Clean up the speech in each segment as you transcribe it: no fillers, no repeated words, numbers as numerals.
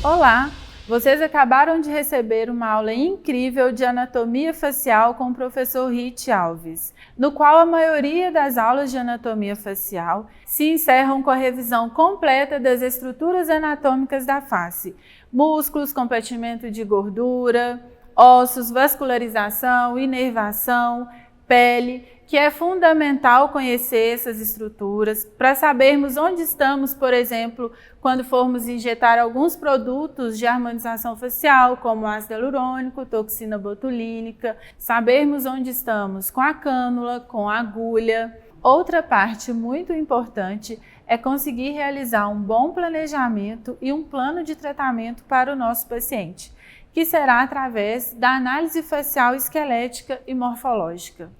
Olá! Vocês acabaram de receber uma aula incrível de anatomia facial com o professor Rit Alves, no qual a maioria das aulas de anatomia facial se encerram com a revisão completa das estruturas anatômicas da face, músculos, compartimento de gordura, ossos, vascularização, inervação, pele, que é fundamental conhecer essas estruturas para sabermos onde estamos, por exemplo, quando formos injetar alguns produtos de harmonização facial, como ácido hialurônico, toxina botulínica, sabermos onde estamos com a cânula, com a agulha. Outra parte muito importante é conseguir realizar um bom planejamento e um plano de tratamento para o nosso paciente, que será através da análise facial esquelética e morfológica.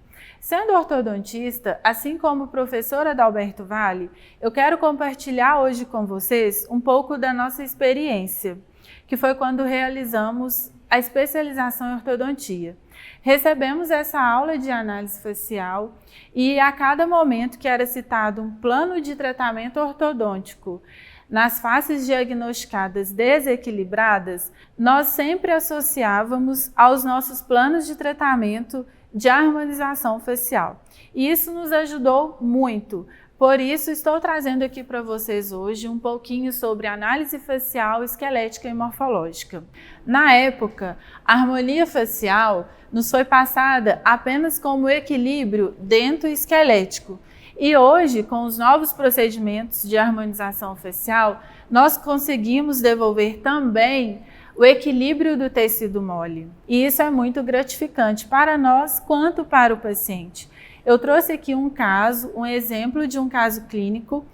Sendo ortodontista, assim como o professor Adalberto Vale, eu quero compartilhar hoje com vocês um pouco da nossa experiência, que foi quando realizamos a especialização em ortodontia. Recebemos essa aula de análise facial e a cada momento que era citado um plano de tratamento ortodôntico nas faces diagnosticadas desequilibradas, nós sempre associávamos aos nossos planos de tratamento de harmonização facial. E isso nos ajudou muito. Por isso, estou trazendo aqui para vocês hoje um pouquinho sobre análise facial, esquelética e morfológica. Na época, a harmonia facial nos foi passada apenas como equilíbrio dento-esquelético. E hoje, com os novos procedimentos de harmonização facial, nós conseguimos devolver também o equilíbrio do tecido mole. E isso é muito gratificante para nós quanto para o paciente. Eu trouxe aqui um exemplo de um caso clínico,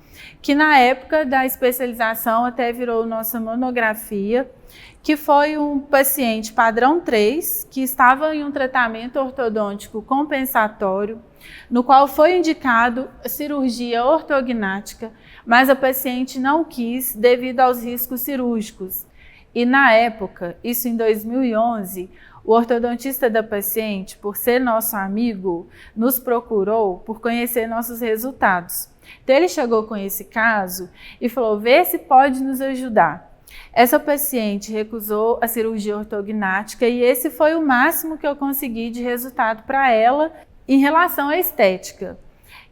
que na época da especialização até virou nossa monografia, que foi um paciente padrão 3, que estava em um tratamento ortodôntico compensatório, no qual foi indicado a cirurgia ortognática, mas a paciente não quis devido aos riscos cirúrgicos. E na época, isso em 2011, o ortodontista da paciente, por ser nosso amigo, nos procurou por conhecer nossos resultados. Então ele chegou com esse caso e falou: vê se pode nos ajudar. Essa paciente recusou a cirurgia ortognática e esse foi o máximo que eu consegui de resultado para ela em relação à estética.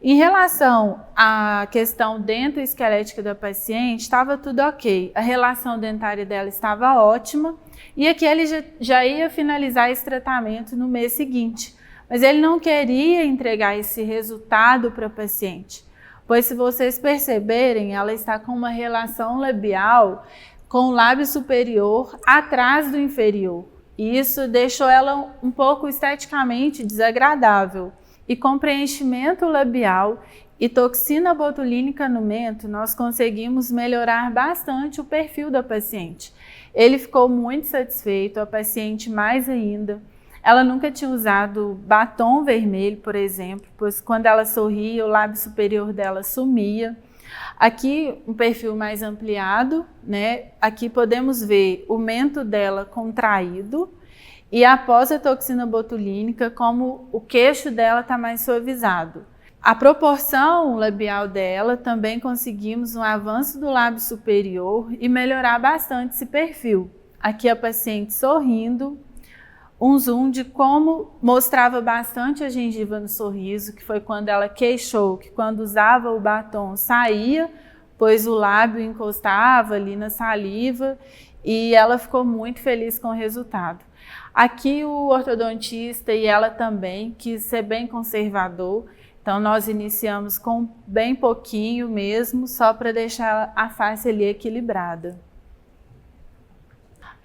Em relação à questão dento-esquelética da paciente, estava tudo ok. A relação dentária dela estava ótima e aqui ele já ia finalizar esse tratamento no mês seguinte. Mas ele não queria entregar esse resultado para a paciente, pois se vocês perceberem, ela está com uma relação labial com o lábio superior atrás do inferior. E isso deixou ela um pouco esteticamente desagradável. E com preenchimento labial e toxina botulínica no mento, nós conseguimos melhorar bastante o perfil da paciente. Ele ficou muito satisfeito, a paciente mais ainda. Ela nunca tinha usado batom vermelho, por exemplo, pois quando ela sorria, o lábio superior dela sumia. Aqui um perfil mais ampliado, né? Aqui podemos ver o mento dela contraído. E após a toxina botulínica, como o queixo dela está mais suavizado. A proporção labial dela, também conseguimos um avanço do lábio superior e melhorar bastante esse perfil. Aqui a paciente sorrindo, um zoom de como mostrava bastante a gengiva no sorriso, que foi quando ela queixou que quando usava o batom saía, pois o lábio encostava ali na saliva e ela ficou muito feliz com o resultado. Aqui o ortodontista e ela também quis ser bem conservador, então nós iniciamos com bem pouquinho mesmo, só para deixar a face ali equilibrada.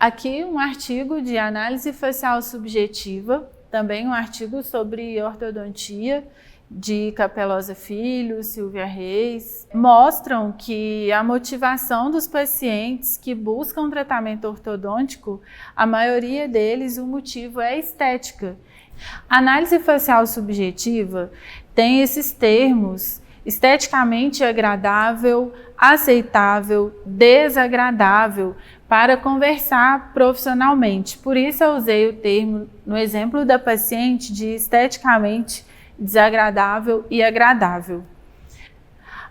Aqui um artigo de análise facial subjetiva, também um artigo sobre ortodontia, de Capelosa Filho, Silvia Reis, mostram que a motivação dos pacientes que buscam tratamento ortodôntico, a maioria deles, o motivo é estética. A análise facial subjetiva tem esses termos: esteticamente agradável, aceitável, desagradável, para conversar profissionalmente. Por isso eu usei o termo, no exemplo da paciente, de esteticamente desagradável e agradável.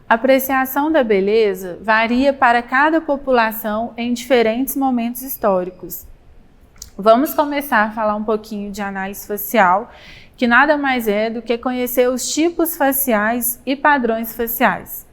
A apreciação da beleza varia para cada população em diferentes momentos históricos. Vamos começar a falar um pouquinho de análise facial, que nada mais é do que conhecer os tipos faciais e padrões faciais.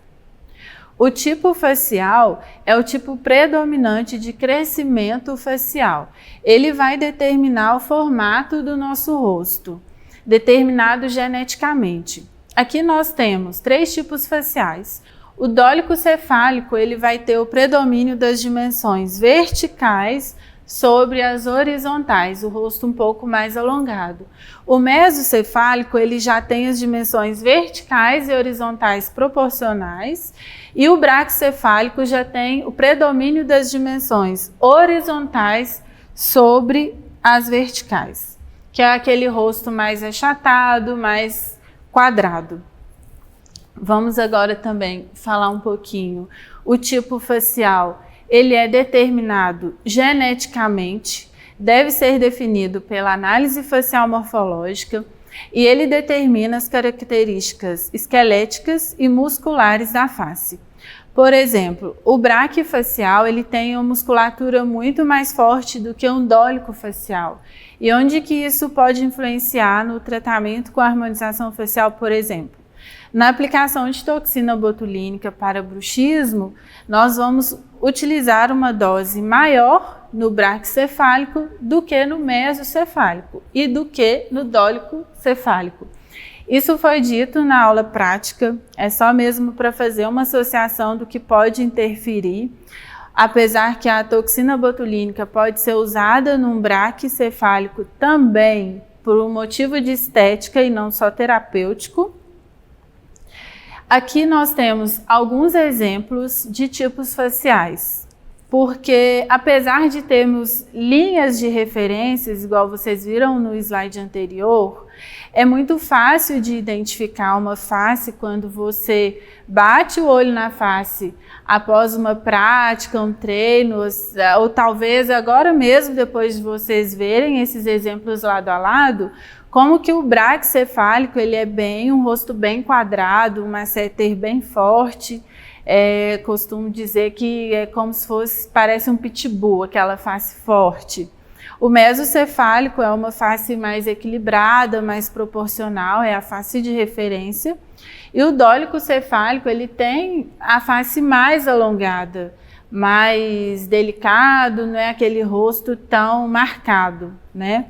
O tipo facial é o tipo predominante de crescimento facial. Ele vai determinar o formato do nosso rosto, determinado geneticamente. Aqui nós temos 3 tipos faciais. O dólico cefálico, ele vai ter o predomínio das dimensões verticais sobre as horizontais, o rosto um pouco mais alongado. O mesocefálico, ele já tem as dimensões verticais e horizontais proporcionais, e o braquicefálico já tem o predomínio das dimensões horizontais sobre as verticais, que é aquele rosto mais achatado, mais quadrado. Vamos agora também falar um pouquinho. O tipo facial, ele é determinado geneticamente, deve ser definido pela análise facial morfológica e ele determina as características esqueléticas e musculares da face. Por exemplo, o braquifacial, ele tem uma musculatura muito mais forte do que um dólico facial. E onde que isso pode influenciar no tratamento com a harmonização facial, por exemplo? Na aplicação de toxina botulínica para bruxismo, nós vamos utilizar uma dose maior no braquicefálico do que no mesocefálico e do que no dólico cefálico. Isso foi dito na aula prática, é só mesmo para fazer uma associação do que pode interferir, apesar que a toxina botulínica pode ser usada num braquicefálico também por um motivo de estética e não só terapêutico. Aqui nós temos alguns exemplos de tipos faciais, porque apesar de termos linhas de referências, igual vocês viram no slide anterior, é muito fácil de identificar uma face quando você bate o olho na face após uma prática, um treino, ou talvez agora mesmo, depois de vocês verem esses exemplos lado a lado, como que o braquicefálico, ele é um rosto bem quadrado, um masseter bem forte. Costumo dizer que é como se fosse, parece um pitbull, aquela face forte. O mesocefálico é uma face mais equilibrada, mais proporcional, é a face de referência. E o dólico cefálico, ele tem a face mais alongada, mais delicado, não é aquele rosto tão marcado, né?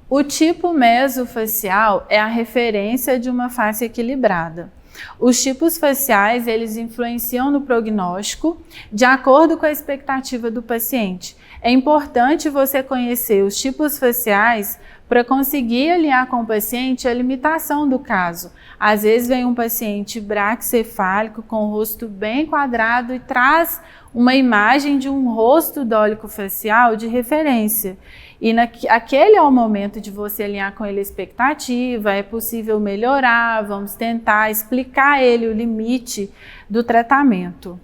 O tipo mesofacial é a referência de uma face equilibrada. Os tipos faciais, eles influenciam no prognóstico de acordo com a expectativa do paciente. É importante você conhecer os tipos faciais para conseguir alinhar com o paciente a limitação do caso. Às vezes vem um paciente braquicefálico com o rosto bem quadrado e traz uma imagem de um rosto dólico facial de referência. E aquele é o momento de você alinhar com ele a expectativa, é possível melhorar, vamos tentar explicar a ele o limite do tratamento.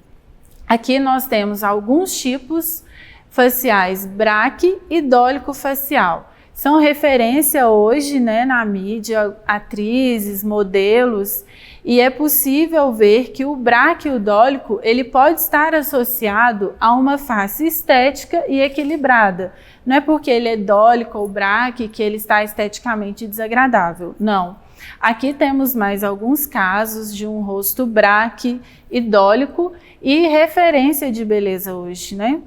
Aqui nós temos alguns tipos faciais braque e dólico facial. São referência hoje, né, na mídia, atrizes, modelos, e é possível ver que o braquiodólico, ele pode estar associado a uma face estética e equilibrada. Não é porque ele é dólico ou braque que ele está esteticamente desagradável, não. Aqui temos mais alguns casos de um rosto braque e dólico e referência de beleza hoje, né?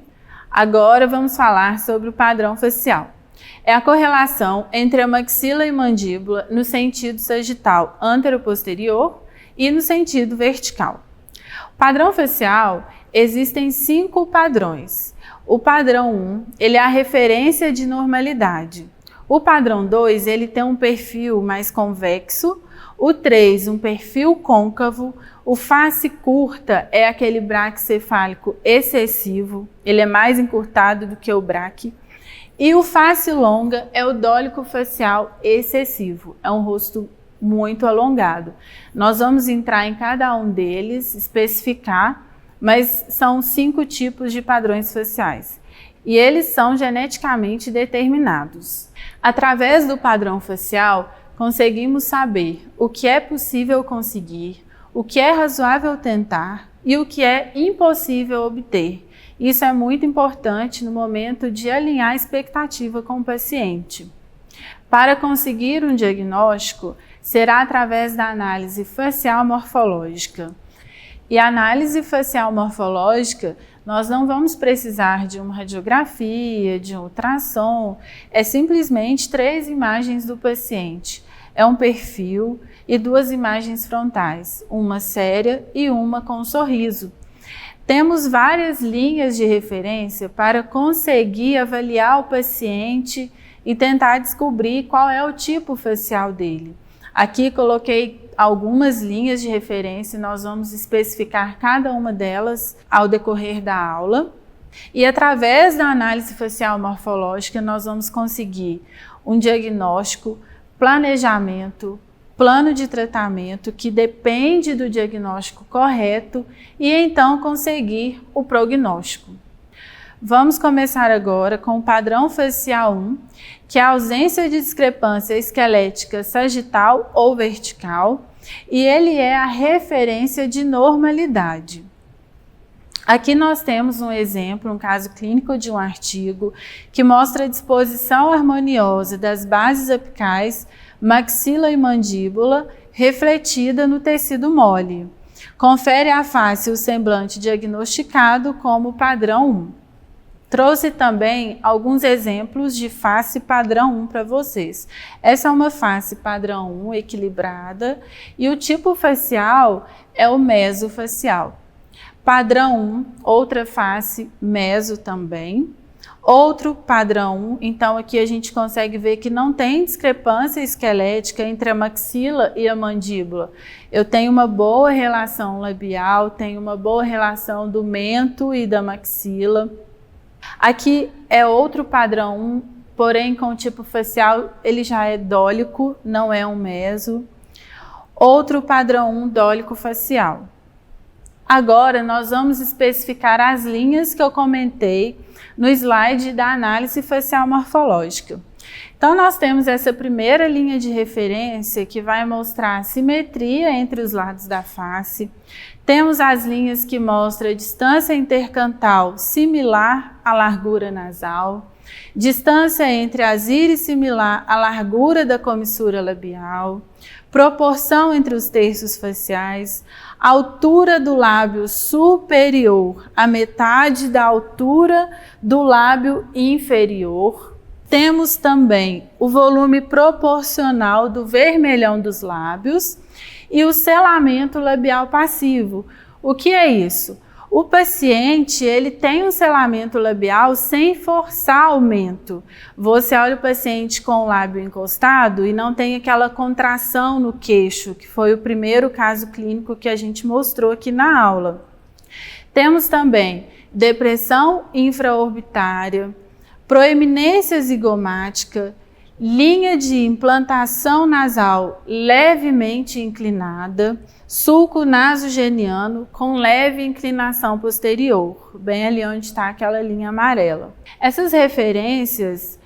Agora vamos falar sobre o padrão facial. É a correlação entre a maxila e mandíbula no sentido sagital antero-posterior e no sentido vertical. O padrão facial, existem 5 padrões. O padrão 1, ele é a referência de normalidade. O padrão 2, ele tem um perfil mais convexo. O 3, um perfil côncavo. O face curta é aquele braquicefálico excessivo, ele é mais encurtado do que o braque. E o face longa é o dólico facial excessivo, é um rosto muito alongado. Nós vamos entrar em cada um deles, especificar, mas são 5 tipos de padrões faciais e eles são geneticamente determinados. Através do padrão facial, conseguimos saber o que é possível conseguir, o que é razoável tentar e o que é impossível obter. Isso é muito importante no momento de alinhar a expectativa com o paciente. Para conseguir um diagnóstico, será através da análise facial morfológica. E a análise facial morfológica, nós não vamos precisar de uma radiografia, de um ultrassom, é simplesmente 3 imagens do paciente. É um perfil e 2 imagens frontais, uma séria e uma com um sorriso. Temos várias linhas de referência para conseguir avaliar o paciente e tentar descobrir qual é o tipo facial dele. Aqui coloquei algumas linhas de referência, nós vamos especificar cada uma delas ao decorrer da aula. E através da análise facial morfológica, nós vamos conseguir um diagnóstico, planejamento, plano de tratamento que depende do diagnóstico correto e então conseguir o prognóstico. Vamos começar agora com o padrão facial 1, que é a ausência de discrepância esquelética sagital ou vertical, e ele é a referência de normalidade. Aqui nós temos um exemplo, um caso clínico de um artigo que mostra a disposição harmoniosa das bases apicais, maxila e mandíbula, refletida no tecido mole. Confere à face o semblante diagnosticado como padrão 1. Trouxe também alguns exemplos de face padrão 1 para vocês. Essa é uma face padrão 1 equilibrada e o tipo facial é o mesofacial. Padrão 1, outra face meso também. Outro padrão 1, então aqui a gente consegue ver que não tem discrepância esquelética entre a maxila e a mandíbula. Eu tenho uma boa relação labial, tenho uma boa relação do mento e da maxila. Aqui é outro padrão 1, porém com o tipo facial ele já é dólico, não é um meso. Outro padrão 1 dólico facial. Agora nós vamos especificar as linhas que eu comentei no slide da análise facial morfológica. Então nós temos essa primeira linha de referência que vai mostrar a simetria entre os lados da face. Temos as linhas que mostram a distância intercantal similar à largura nasal, distância entre as íris similar à largura da comissura labial, proporção entre os terços faciais, altura do lábio superior à metade da altura do lábio inferior. Temos também o volume proporcional do vermelhão dos lábios e o selamento labial passivo. O que é isso? O paciente ele tem um selamento labial sem forçar aumento. Você olha o paciente com o lábio encostado e não tem aquela contração no queixo, que foi o primeiro caso clínico que a gente mostrou aqui na aula. Temos também depressão infraorbitária, proeminência zigomática, linha de implantação nasal levemente inclinada, sulco nasogeniano com leve inclinação posterior, bem ali onde está aquela linha amarela. Essas referências,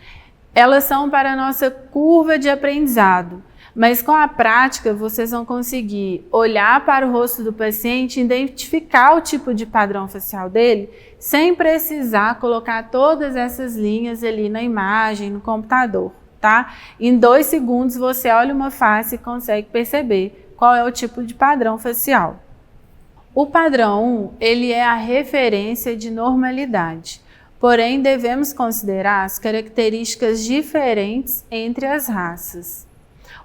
elas são para a nossa curva de aprendizado, mas com a prática vocês vão conseguir olhar para o rosto do paciente e identificar o tipo de padrão facial dele, sem precisar colocar todas essas linhas ali na imagem, no computador, tá? Em 2 segundos você olha uma face e consegue perceber qual é o tipo de padrão facial. O padrão 1, ele é a referência de normalidade, porém devemos considerar as características diferentes entre as raças.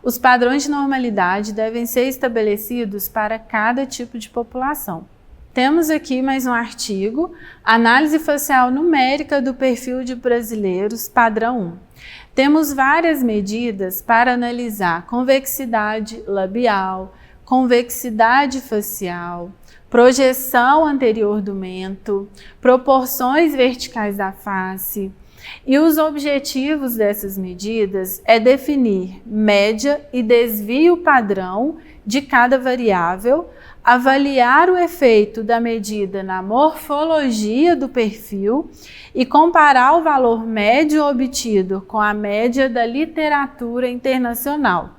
Os padrões de normalidade devem ser estabelecidos para cada tipo de população. Temos aqui mais um artigo, Análise Facial Numérica do Perfil de Brasileiros, padrão 1. Temos várias medidas para analisar convexidade labial, convexidade facial, projeção anterior do mento, proporções verticais da face, E os objetivos dessas medidas é definir média e desvio padrão de cada variável, avaliar o efeito da medida na morfologia do perfil e comparar o valor médio obtido com a média da literatura internacional.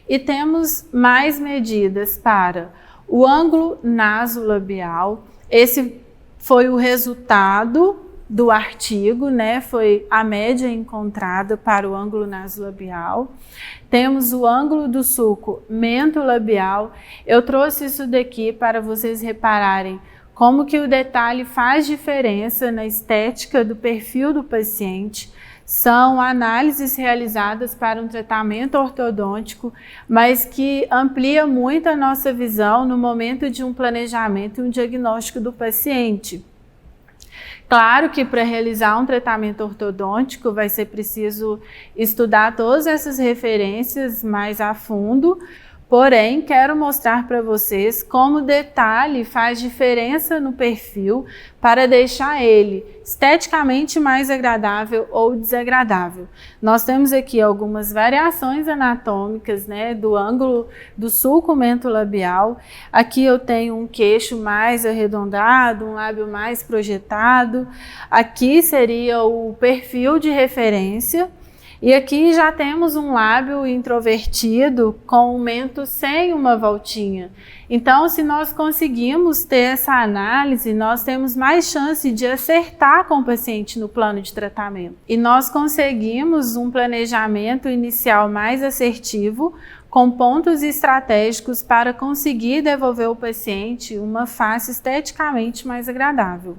E temos mais medidas para o ângulo nasolabial. Esse foi o resultado do artigo, né? Foi a média encontrada para o ângulo nasolabial. Temos o ângulo do sulco mentolabial. Eu trouxe isso daqui para vocês repararem como que o detalhe faz diferença na estética do perfil do paciente. São análises realizadas para um tratamento ortodôntico, mas que amplia muito a nossa visão no momento de um planejamento e um diagnóstico do paciente. Claro que para realizar um tratamento ortodôntico vai ser preciso estudar todas essas referências mais a fundo, porém quero mostrar para vocês como o detalhe faz diferença no perfil para deixar ele esteticamente mais agradável ou desagradável. Nós temos aqui algumas variações anatômicas, né, do ângulo do sulco mentolabial. Aqui eu tenho um queixo mais arredondado, um lábio mais projetado. Aqui seria o perfil de referência. E aqui já temos um lábio introvertido com um mento sem uma voltinha. Então, se nós conseguimos ter essa análise, nós temos mais chance de acertar com o paciente no plano de tratamento. E nós conseguimos um planejamento inicial mais assertivo, com pontos estratégicos para conseguir devolver ao paciente uma face esteticamente mais agradável.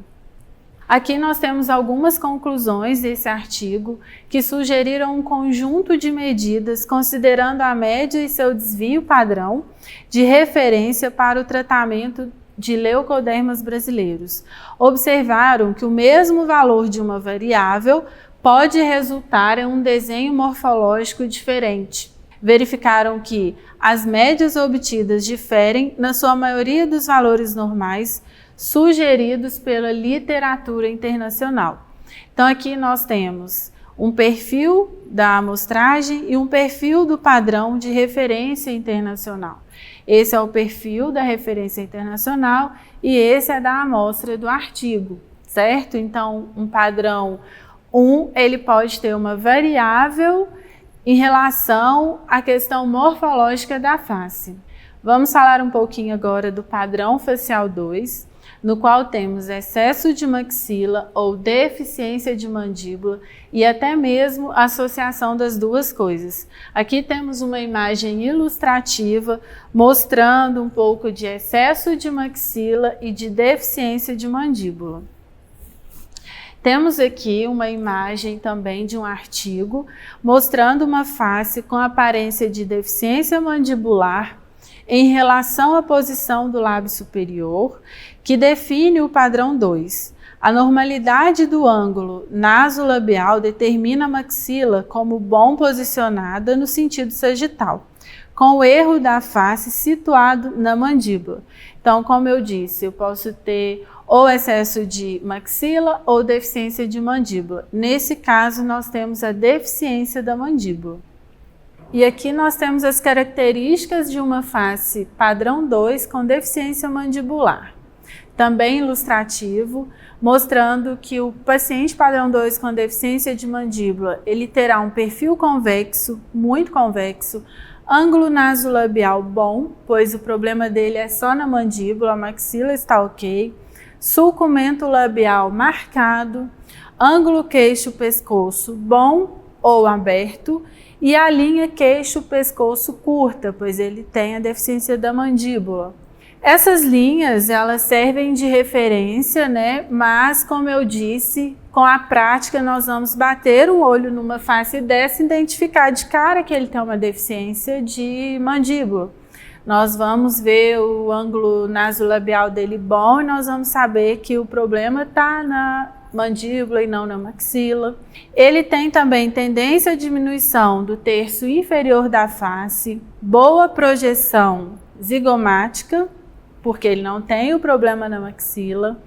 Aqui nós temos algumas conclusões desse artigo que sugeriram um conjunto de medidas considerando a média e seu desvio padrão de referência para o tratamento de leucodermas brasileiros. Observaram que o mesmo valor de uma variável pode resultar em um desenho morfológico diferente. Verificaram que as médias obtidas diferem na sua maioria dos valores normais sugeridos pela literatura internacional. Então aqui nós temos um perfil da amostragem e um perfil do padrão de referência internacional. Esse é o perfil da referência internacional e esse é da amostra do artigo, certo? Então um padrão 1, ele pode ter uma variável em relação à questão morfológica da face. Vamos falar um pouquinho agora do padrão facial 2, no qual temos excesso de maxila ou deficiência de mandíbula e até mesmo associação das duas coisas. Aqui temos uma imagem ilustrativa mostrando um pouco de excesso de maxila e de deficiência de mandíbula. Temos aqui uma imagem também de um artigo mostrando uma face com aparência de deficiência mandibular em relação à posição do lábio superior, que define o padrão 2. A normalidade do ângulo nasolabial determina a maxila como bom posicionada no sentido sagital, com o erro da face situado na mandíbula. Então, como eu disse, eu posso ter ou excesso de maxila ou deficiência de mandíbula. Nesse caso, nós temos a deficiência da mandíbula. E aqui nós temos as características de uma face padrão 2 com deficiência mandibular. Também ilustrativo, mostrando que o paciente padrão 2 com deficiência de mandíbula, ele terá um perfil convexo, muito convexo, ângulo nasolabial bom, pois o problema dele é só na mandíbula, a maxila está ok, sulco mentolabial marcado, ângulo queixo-pescoço bom ou aberto, e a linha queixo-pescoço curta, pois ele tem a deficiência da mandíbula. Essas linhas, elas servem de referência, né? Mas, como eu disse, com a prática nós vamos bater o olho numa face dessa e identificar de cara que ele tem uma deficiência de mandíbula. Nós vamos ver o ângulo nasolabial dele bom e nós vamos saber que o problema está na mandíbula e não na maxila. Ele tem também tendência à diminuição do terço inferior da face, boa projeção zigomática, porque ele não tem o problema na maxila,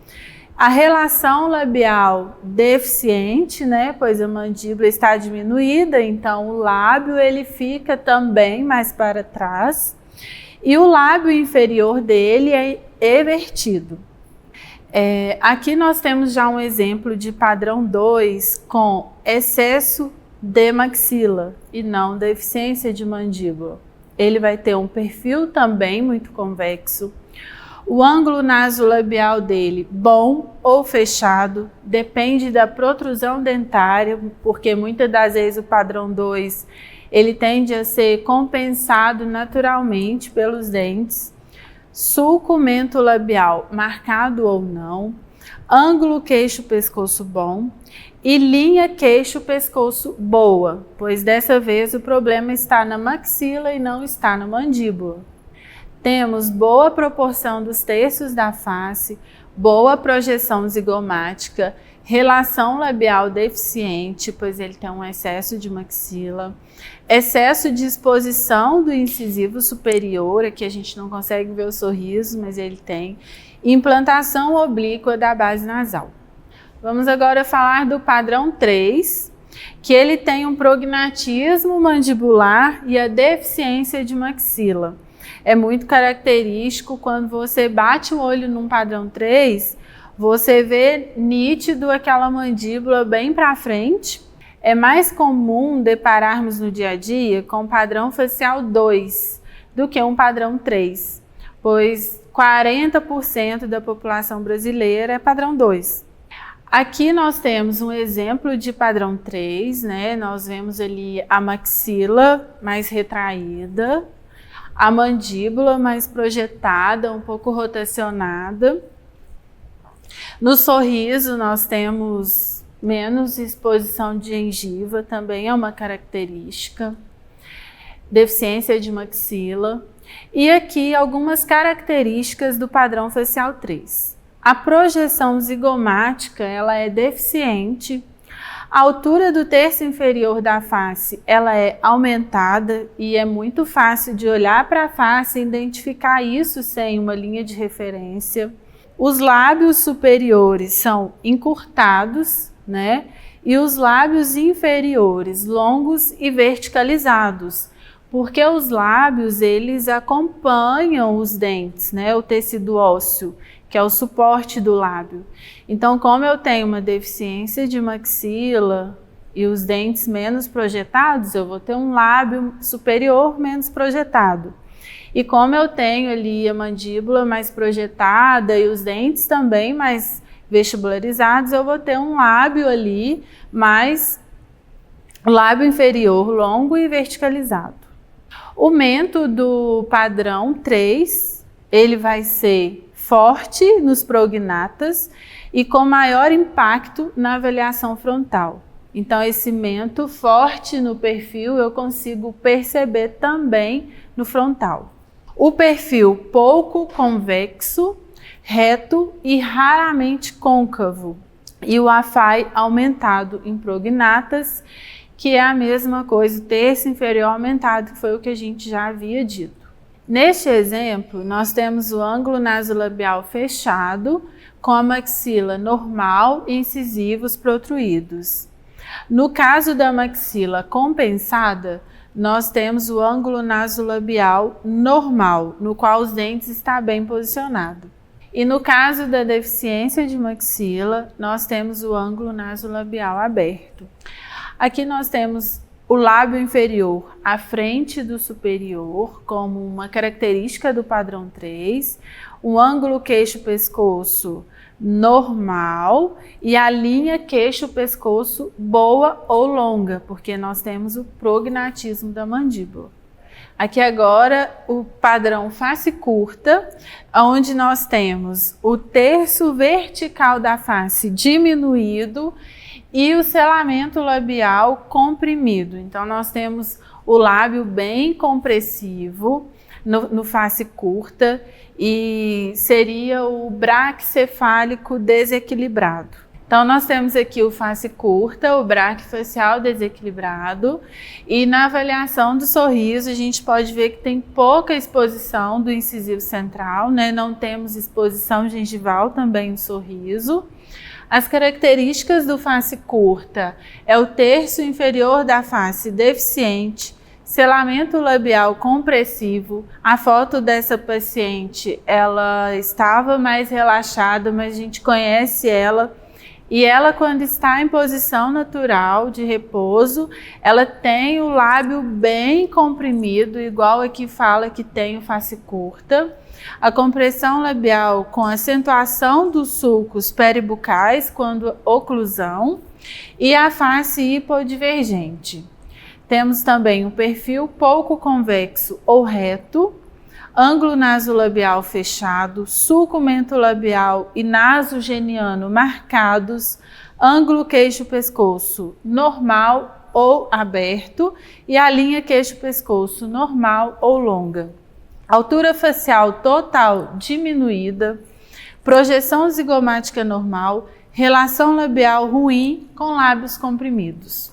A relação labial deficiente, né, pois a mandíbula está diminuída, então o lábio ele fica também mais para trás e o lábio inferior dele é evertido. Aqui nós temos já um exemplo de padrão 2 com excesso de maxila e não deficiência de mandíbula. Ele vai ter um perfil também muito convexo. O ângulo nasolabial dele, bom ou fechado, depende da protrusão dentária, porque muitas das vezes o padrão 2 ele tende a ser compensado naturalmente pelos dentes. Sulco mentolabial marcado ou não, ângulo queixo-pescoço bom e linha queixo-pescoço boa, pois dessa vez o problema está na maxila e não está na mandíbula. Temos boa proporção dos terços da face, boa projeção zigomática, relação labial deficiente, pois ele tem um excesso de maxila, excesso de exposição do incisivo superior, aqui a gente não consegue ver o sorriso, mas ele tem, implantação oblíqua da base nasal. Vamos agora falar do padrão 3, que ele tem um prognatismo mandibular e a deficiência de maxila. É muito característico quando você bate o olho num padrão 3, você vê nítido aquela mandíbula bem para frente. É mais comum depararmos no dia a dia com padrão facial 2 do que um padrão 3, pois 40% da população brasileira é padrão 2. Aqui nós temos um exemplo de padrão 3, né? Nós vemos ali a maxila mais retraída, a mandíbula mais projetada, um pouco rotacionada. No sorriso nós temos menos exposição de gengiva, também é uma característica. Deficiência de maxila. E aqui algumas características do padrão facial 3. A projeção zigomática ela é deficiente. A altura do terço inferior da face ela é aumentada e é muito fácil de olhar para a face e identificar isso sem uma linha de referência. Os lábios superiores são encurtados, né? E os lábios inferiores longos e verticalizados, porque os lábios eles acompanham os dentes, né? O tecido ósseo, que é o suporte do lábio. Então, como eu tenho uma deficiência de maxila e os dentes menos projetados, eu vou ter um lábio superior menos projetado. E como eu tenho ali a mandíbula mais projetada e os dentes também mais vestibularizados, eu vou ter um lábio ali mais lábio inferior longo e verticalizado. O mento do padrão 3, ele vai ser forte nos prognatas e com maior impacto na avaliação frontal. Então, esse mento forte no perfil eu consigo perceber também no frontal. O perfil pouco convexo, reto e raramente côncavo. E o afai aumentado em prognatas, que é a mesma coisa, o terço inferior aumentado, que foi o que a gente já havia dito. Neste exemplo, nós temos o ângulo nasolabial fechado, com a maxila normal e incisivos protruídos. No caso da maxila compensada, nós temos o ângulo nasolabial normal, no qual os dentes estão bem posicionados. E no caso da deficiência de maxila, nós temos o ângulo nasolabial aberto. Aqui nós temos o lábio inferior à frente do superior, como uma característica do padrão 3, o ângulo queixo-pescoço normal e a linha queixo-pescoço boa ou longa, porque nós temos o prognatismo da mandíbula. Aqui agora o padrão face curta, onde nós temos o terço vertical da face diminuído e o selamento labial comprimido. Então nós temos o lábio bem compressivo no face curta e seria o braquicefálico desequilibrado. Então, nós temos aqui o face curta, o braquifacial desequilibrado, e na avaliação do sorriso a gente pode ver que tem pouca exposição do incisivo central, né? Não temos exposição gengival também no sorriso. As características do face curta é o terço inferior da face deficiente, selamento labial compressivo. A foto dessa paciente, ela estava mais relaxada, mas a gente conhece ela. E ela, quando está em posição natural de repouso, ela tem o lábio bem comprimido, igual aqui fala que tem o face curta. A compressão labial com acentuação dos sulcos peribucais quando oclusão e a face hipodivergente. Temos também um perfil pouco convexo ou reto, ângulo nasolabial fechado, sulco mentolabial e nasogeniano marcados, ângulo queixo-pescoço normal ou aberto e a linha queixo-pescoço normal ou longa. Altura facial total diminuída, projeção zigomática normal, relação labial ruim com lábios comprimidos.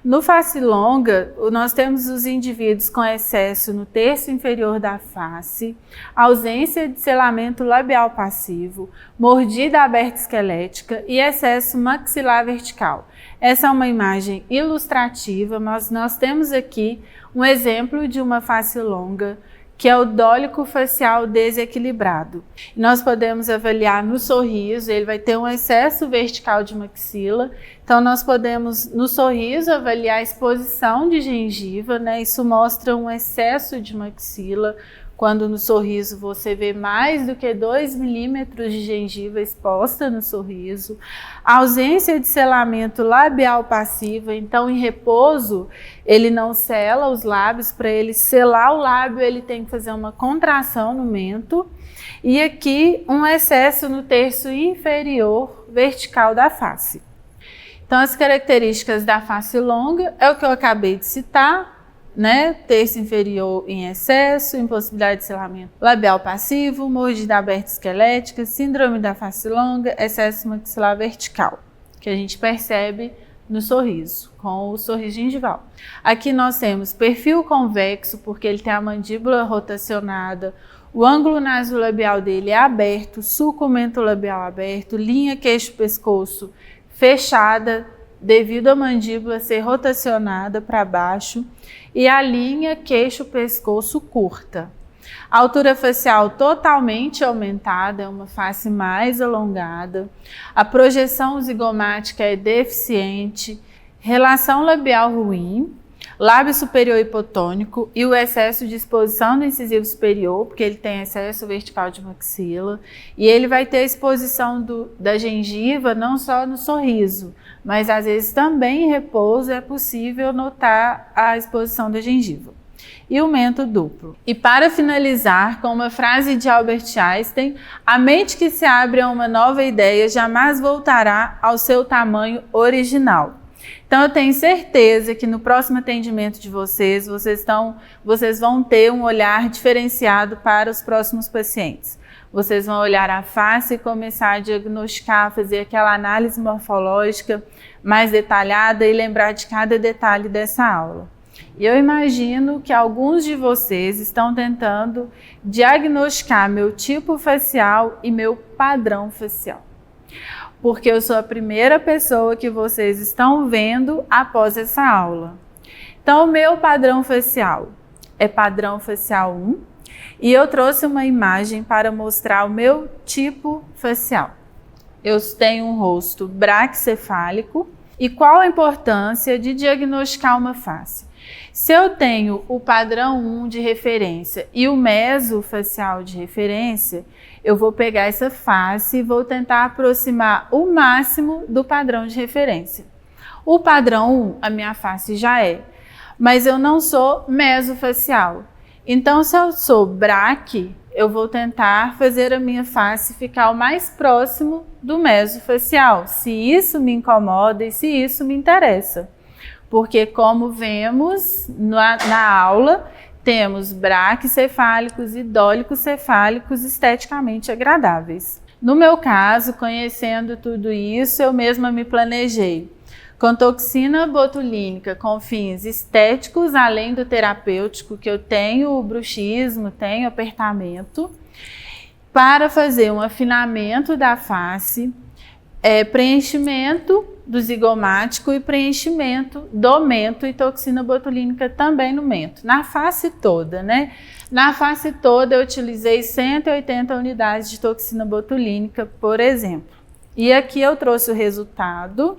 No face longa, nós temos os indivíduos com excesso no terço inferior da face, ausência de selamento labial passivo, mordida aberta esquelética e excesso maxilar vertical. Essa é uma imagem ilustrativa, mas nós temos aqui um exemplo de uma face longa, que é o dólico facial desequilibrado. Nós podemos avaliar no sorriso, ele vai ter um excesso vertical de maxila, então nós podemos no sorriso avaliar a exposição de gengiva, né? Isso mostra um excesso de maxila, quando no sorriso você vê mais do que 2 milímetros de gengiva exposta no sorriso, a ausência de selamento labial passivo, então em repouso ele não sela os lábios, para ele selar o lábio ele tem que fazer uma contração no mento, e aqui um excesso no terço inferior vertical da face. Então as características da face longa é o que eu acabei de citar, né? Terço inferior em excesso, impossibilidade de selamento labial passivo, mordida aberta esquelética, síndrome da face longa, excesso maxilar vertical, que a gente percebe no sorriso, com o sorriso gengival. Aqui nós temos perfil convexo, porque ele tem a mandíbula rotacionada, o ângulo nasolabial dele é aberto, sulco mentolabial aberto, linha queixo-pescoço fechada, devido à mandíbula ser rotacionada para baixo, e a linha queixo-pescoço curta. A altura facial totalmente aumentada, é uma face mais alongada. A projeção zigomática é deficiente, relação labial ruim, lábio superior hipotônico e o excesso de exposição do incisivo superior, porque ele tem excesso vertical de maxila, e ele vai ter exposição da gengiva não só no sorriso, mas às vezes também em repouso é possível notar a exposição da gengiva. E o mento duplo. E para finalizar com uma frase de Albert Einstein, a mente que se abre a uma nova ideia jamais voltará ao seu tamanho original. Então eu tenho certeza que no próximo atendimento de vocês vão ter um olhar diferenciado para os próximos pacientes. Vocês vão olhar a face e começar a diagnosticar, fazer aquela análise morfológica mais detalhada e lembrar de cada detalhe dessa aula. E eu imagino que alguns de vocês estão tentando diagnosticar meu tipo facial e meu padrão facial, porque eu sou a primeira pessoa que vocês estão vendo após essa aula. Então, o meu padrão facial é padrão facial 1, e eu trouxe uma imagem para mostrar o meu tipo facial. Eu tenho um rosto braquicefálico. E qual a importância de diagnosticar uma face? Se eu tenho o padrão 1 de referência e o mesofacial de referência, eu vou pegar essa face e vou tentar aproximar o máximo do padrão de referência. O padrão 1, a minha face já é, mas eu não sou mesofacial. Então, se eu sou braque, eu vou tentar fazer a minha face ficar o mais próximo do mesofacial, se isso me incomoda e se isso me interessa. Porque, como vemos na aula, temos braquicefálicos e dólicocefálicos esteticamente agradáveis. No meu caso, conhecendo tudo isso, eu mesma me planejei com toxina botulínica com fins estéticos, além do terapêutico, que eu tenho o bruxismo, tenho apertamento, para fazer um afinamento da face, preenchimento do zigomático e preenchimento do mento e toxina botulínica também no mento, na face toda, né? Na face toda eu utilizei 180 unidades de toxina botulínica, por exemplo. E aqui eu trouxe o resultado,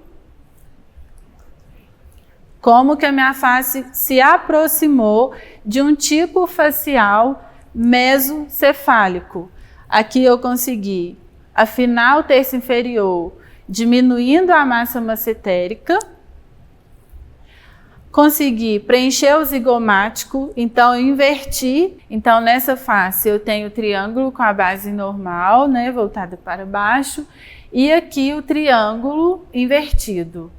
como que a minha face se aproximou de um tipo facial mesocefálico. Aqui eu consegui afinar o terço inferior, diminuindo a massa massetérica, consegui preencher o zigomático, então eu inverti. Então nessa face eu tenho o triângulo com a base normal, né, voltada para baixo, e aqui o triângulo invertido.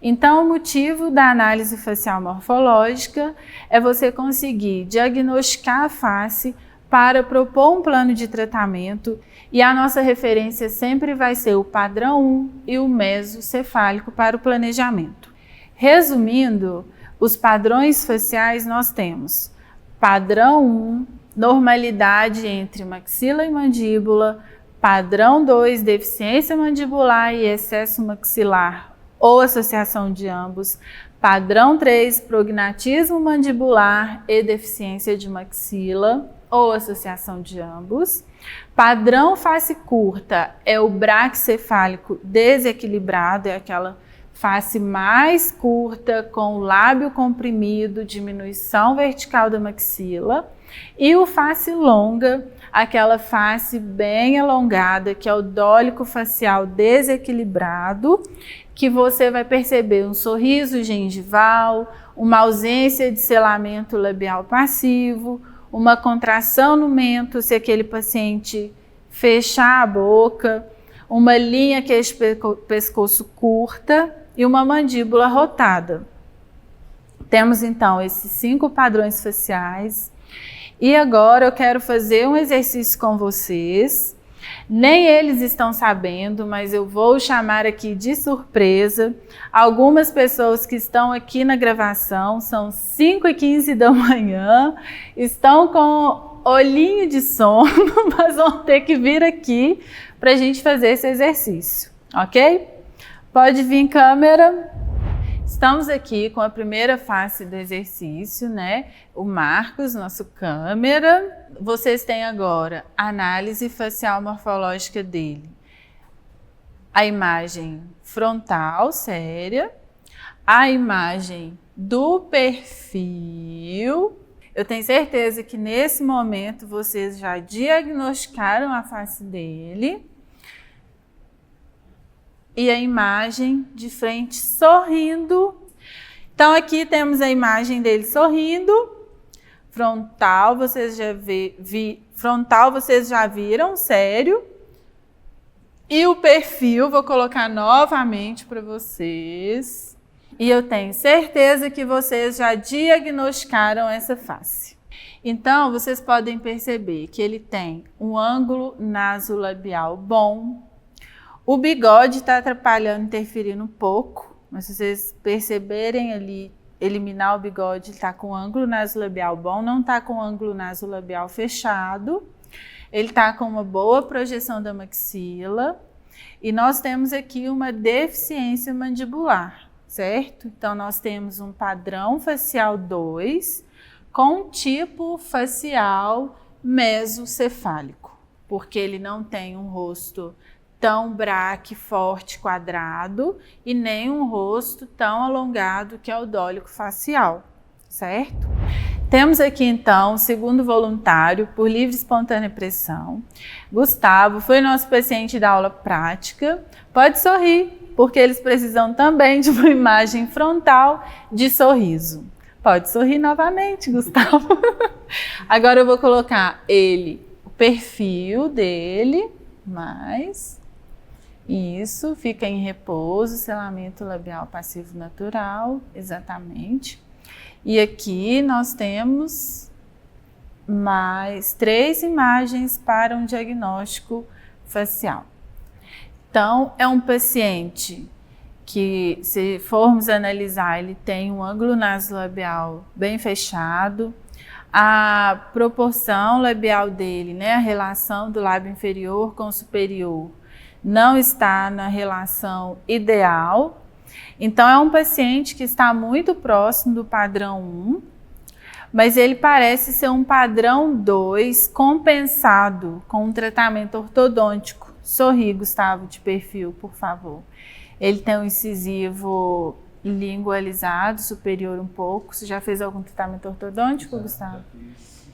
Então o motivo da análise facial morfológica é você conseguir diagnosticar a face para propor um plano de tratamento, e a nossa referência sempre vai ser o padrão 1 e o mesocefálico para o planejamento. Resumindo, os padrões faciais nós temos padrão 1, normalidade entre maxila e mandíbula, padrão 2, deficiência mandibular e excesso maxilar ou associação de ambos, padrão 3, prognatismo mandibular e deficiência de maxila ou associação de ambos. Padrão face curta é o braquicefálico desequilibrado, é aquela face mais curta com o lábio comprimido, diminuição vertical da maxila. E o face longa, aquela face bem alongada, que é o dólico facial desequilibrado, que você vai perceber um sorriso gengival, uma ausência de selamento labial passivo, uma contração no mento se aquele paciente fechar a boca, uma linha queixo-pescoço curta e uma mandíbula rotada. Temos então esses 5 padrões faciais. E agora eu quero fazer um exercício com vocês. Nem eles estão sabendo, mas eu vou chamar aqui de surpresa algumas pessoas que estão aqui na gravação, são 5h15 da manhã, estão com olhinho de sono, mas vão ter que vir aqui para a gente fazer esse exercício, ok? Pode vir, câmera. Estamos aqui com a primeira face do exercício, né? O Marcos, nosso câmera. Vocês têm agora a análise facial morfológica dele. A imagem frontal, séria. A imagem do perfil. Eu tenho certeza que nesse momento vocês já diagnosticaram a face dele. E a imagem de frente sorrindo. Então aqui temos a imagem dele sorrindo. Frontal, vocês já viram, sério. E o perfil, vou colocar novamente para vocês. E eu tenho certeza que vocês já diagnosticaram essa face. Então, vocês podem perceber que ele tem um ângulo nasolabial bom. O bigode está atrapalhando, interferindo um pouco, mas se vocês perceberem ali, eliminar o bigode, ele está com o ângulo nasolabial bom, não está com o ângulo nasolabial fechado, ele está com uma boa projeção da maxila, e nós temos aqui uma deficiência mandibular, certo? Então nós temos um padrão facial 2 com um tipo facial mesocefálico, porque ele não tem um rosto tão braque, forte, quadrado, e nem um rosto tão alongado que é o dólico facial, certo? Temos aqui então o segundo voluntário por livre e espontânea pressão. Gustavo foi nosso paciente da aula prática. Pode sorrir, porque eles precisam também de uma imagem frontal de sorriso. Pode sorrir novamente, Gustavo. Agora eu vou colocar ele, o perfil dele, mais... Isso, fica em repouso, selamento labial passivo natural, exatamente. E aqui nós temos mais 3 imagens para um diagnóstico facial. Então, é um paciente que, se formos analisar, ele tem um ângulo nasolabial bem fechado, a proporção labial dele, né, a relação do lábio inferior com o superior, não está na relação ideal. Então, é um paciente que está muito próximo do padrão 1, mas ele parece ser um padrão 2 compensado com um tratamento ortodôntico. Sorri, Gustavo, de perfil, por favor. Ele tem um incisivo lingualizado, superior um pouco. Você já fez algum tratamento ortodôntico, Gustavo?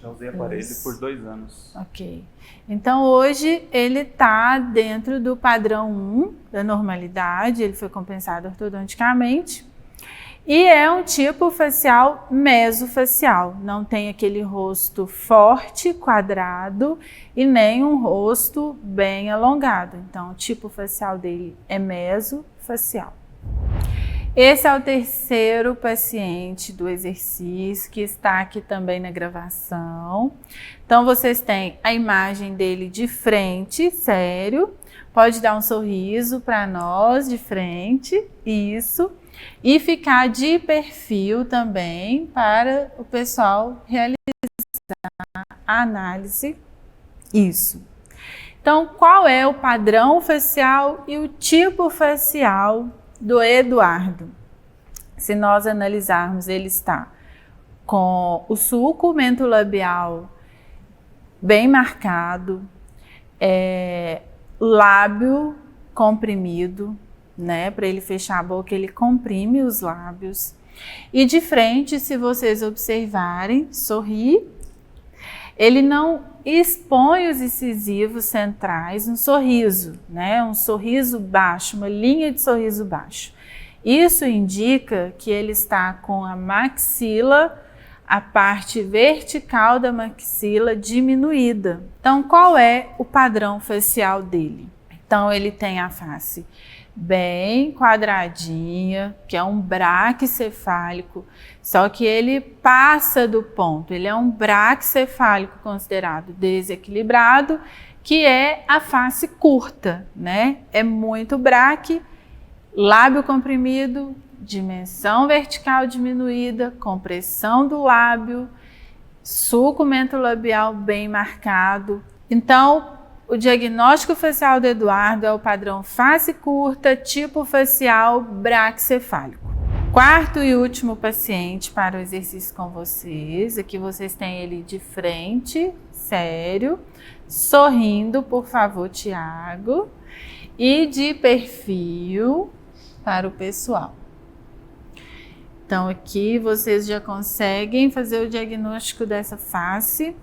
Já usei aparelho por 2 anos. Ok. Então, hoje ele está dentro do padrão 1 da normalidade, ele foi compensado ortodonticamente. E é um tipo facial mesofacial, não tem aquele rosto forte, quadrado, e nem um rosto bem alongado. Então, o tipo facial dele é mesofacial. Esse é o terceiro paciente do exercício, que está aqui também na gravação. Então, vocês têm a imagem dele de frente, sério. Pode dar um sorriso para nós de frente, isso. E ficar de perfil também para o pessoal realizar a análise, isso. Então, qual é o padrão facial e o tipo facial do Eduardo? Se nós analisarmos, ele está com o sulco mentolabial bem marcado, lábio comprimido, né? Para ele fechar a boca, ele comprime os lábios. E de frente, se vocês observarem, sorri, ele não expõe os incisivos centrais no sorriso, né? Um sorriso baixo, uma linha de sorriso baixo. Isso indica que ele está com a maxila, a parte vertical da maxila diminuída. Então, qual é o padrão facial dele? Então, ele tem a face bem quadradinha, que é um braquicefálico, só que ele passa do ponto, ele é um braquicefálico considerado desequilibrado, que é a face curta, né? É muito braque, lábio comprimido, dimensão vertical diminuída, compressão do lábio, sulco mentolabial bem marcado. Então, o diagnóstico facial do Eduardo é o padrão face curta, tipo facial braquicefálico. Quarto e último paciente para o exercício com vocês. Aqui vocês têm ele de frente, sério, sorrindo, por favor, Tiago. E de perfil para o pessoal. Então, aqui vocês já conseguem fazer o diagnóstico dessa face.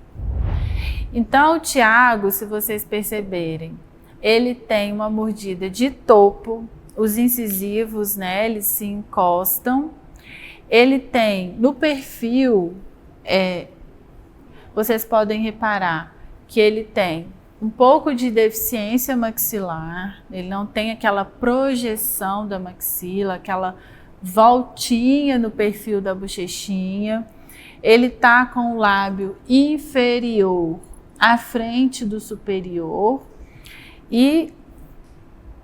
Então, o Tiago, se vocês perceberem, ele tem uma mordida de topo, os incisivos, né, eles se encostam. Ele tem, no perfil, vocês podem reparar que ele tem um pouco de deficiência maxilar, ele não tem aquela projeção da maxila, aquela voltinha no perfil da bochechinha. Ele tá com o lábio inferior à frente do superior e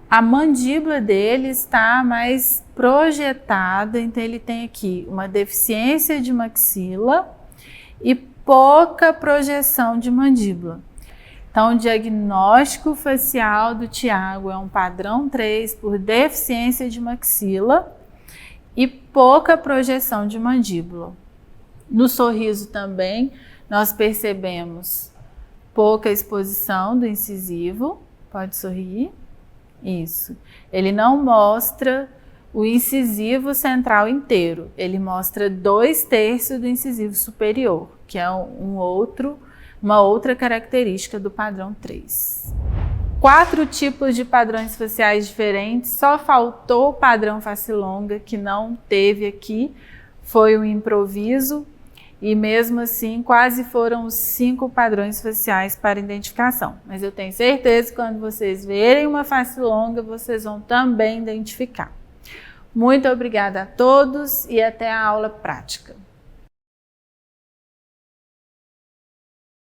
a mandíbula dele está mais projetada, então ele tem aqui uma deficiência de maxila e pouca projeção de mandíbula. Então, o diagnóstico facial do Tiago é um padrão 3 por deficiência de maxila e pouca projeção de mandíbula. No sorriso também, nós percebemos pouca exposição do incisivo. Pode sorrir. Isso. Ele não mostra o incisivo central inteiro. Ele mostra 2/3 do incisivo superior, que é uma outra característica do padrão 3. 4 tipos de padrões faciais diferentes, só faltou o padrão face longa, que não teve aqui, foi um improviso, e mesmo assim quase foram os 5 padrões faciais para identificação. Mas eu tenho certeza que quando vocês verem uma face longa, vocês vão também identificar. Muito obrigada a todos e até a aula prática.